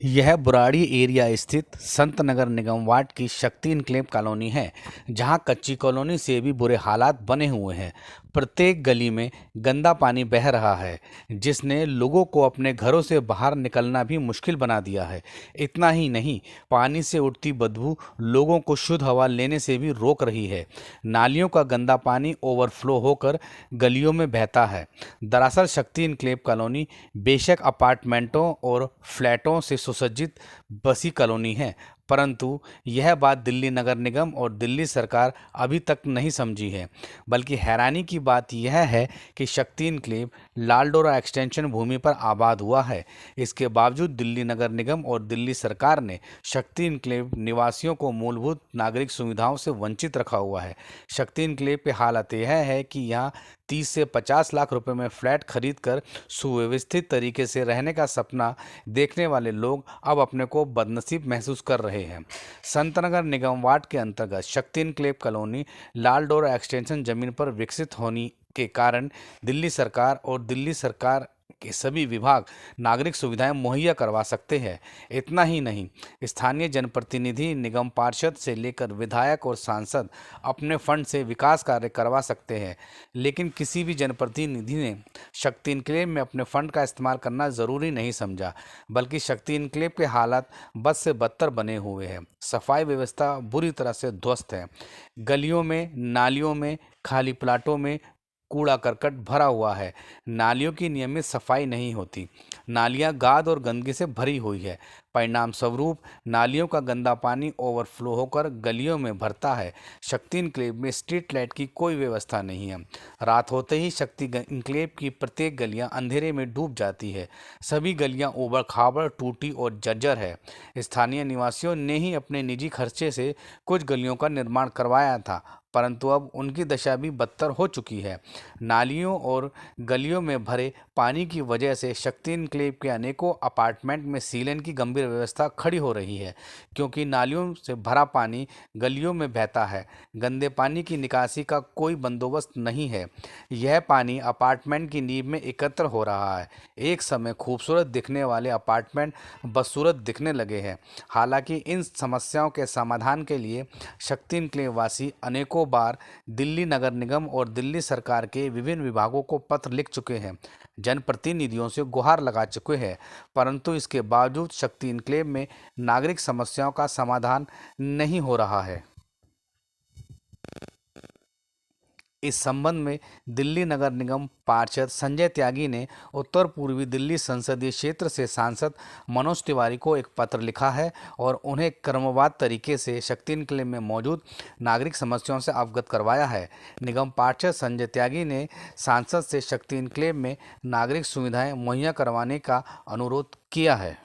यह बुराड़ी एरिया स्थित संत नगर निगम वार्ड की शक्ति इनक्लेव कॉलोनी है, जहां कच्ची कॉलोनी से भी बुरे हालात बने हुए हैं। प्रत्येक गली में गंदा पानी बह रहा है, जिसने लोगों को अपने घरों से बाहर निकलना भी मुश्किल बना दिया है। इतना ही नहीं, पानी से उठती बदबू लोगों को शुद्ध हवा लेने से भी रोक रही है। नालियों का गंदा पानी ओवरफ्लो होकर गलियों में बहता है। दरअसल शक्ति इनक्लेव कॉलोनी बेशक अपार्टमेंटों और फ्लैटों से सुसज्जित बसी कॉलोनी है, परंतु यह बात दिल्ली नगर निगम और दिल्ली सरकार अभी तक नहीं समझी है। बल्कि हैरानी की बात यह है कि शक्ति इनक्लेव लालडोरा एक्सटेंशन भूमि पर आबाद हुआ है। इसके बावजूद दिल्ली नगर निगम और दिल्ली सरकार ने शक्ति इनक्लेव निवासियों को मूलभूत नागरिक सुविधाओं से वंचित रखा हुआ है। शक्ति इनक्लेव की हालत यह है कि यहाँ 30 से 50 लाख रुपए में फ्लैट खरीदकर सुव्यवस्थित तरीके से रहने का सपना देखने वाले लोग अब अपने को बदनसीब महसूस कर रहे हैं। संतनगर निगम वार्ड के अंतर्गत शक्ति इनक्लेव कॉलोनी लालडोरा एक्सटेंशन जमीन पर विकसित होने के कारण दिल्ली सरकार के सभी विभाग नागरिक सुविधाएं मुहैया करवा सकते हैं। इतना ही नहीं, स्थानीय जनप्रतिनिधि, निगम पार्षद से लेकर विधायक और सांसद अपने फंड से विकास कार्य करवा सकते हैं। लेकिन किसी भी जनप्रतिनिधि ने शक्ति इनक्लेव में अपने फंड का इस्तेमाल करना ज़रूरी नहीं समझा, बल्कि शक्ति इनक्लेव के हालात बद से बदतर बने हुए हैं। सफाई व्यवस्था बुरी तरह से ध्वस्त है। गलियों में, नालियों में, खाली प्लाटों में कूड़ा करकट भरा हुआ है। नालियों की नियमित सफाई नहीं होती। नालियां गाद और गंदगी से भरी हुई है। परिणाम स्वरूप नालियों का गंदा पानी ओवरफ्लो होकर गलियों में भरता है। शक्ति इनक्लेव में स्ट्रीट लाइट की कोई व्यवस्था नहीं है। रात होते ही शक्ति इनक्लेव की प्रत्येक गलियां अंधेरे में डूब जाती है। सभी गलियां ऊबड़ खाबड़, टूटी और जर्जर है। स्थानीय निवासियों ने ही अपने निजी खर्चे से कुछ गलियों का निर्माण करवाया था, परंतु अब उनकी दशा भी बदतर हो चुकी है। नालियों और गलियों में भरे पानी की वजह से शक्ति इनक्लेव के अनेकों अपार्टमेंट में सीलन की गंभीर व्यवस्था खड़ी हो रही है, क्योंकि नालियों से भरा पानी गलियों में बहता है। गंदे पानी की निकासी का कोई बंदोबस्त नहीं है। यह पानी अपार्टमेंट की नींव में एकत्र हो रहा है। एक समय खूबसूरत दिखने वाले अपार्टमेंट बदसूरत दिखने लगे हैं। हालांकि इन समस्याओं के समाधान के लिए शक्ति इनक्लेव वासी अनेकों बार दिल्ली नगर निगम और दिल्ली सरकार के विभिन्न विभागों को पत्र लिख चुके हैं, जनप्रतिनिधियों से गुहार लगा चुके हैं, परंतु इसके बावजूद शक्ति इनक्लेव में नागरिक समस्याओं का समाधान नहीं हो रहा है। इस संबंध में दिल्ली नगर निगम पार्षद संजय त्यागी ने उत्तर पूर्वी दिल्ली संसदीय क्षेत्र से सांसद मनोज तिवारी को एक पत्र लिखा है और उन्हें क्रमबद्ध तरीके से शक्ति इनक्लेव में मौजूद नागरिक समस्याओं से अवगत करवाया है। निगम पार्षद संजय त्यागी ने सांसद से शक्ति इनक्लेव में नागरिक सुविधाएं मुहैया करवाने का अनुरोध किया है।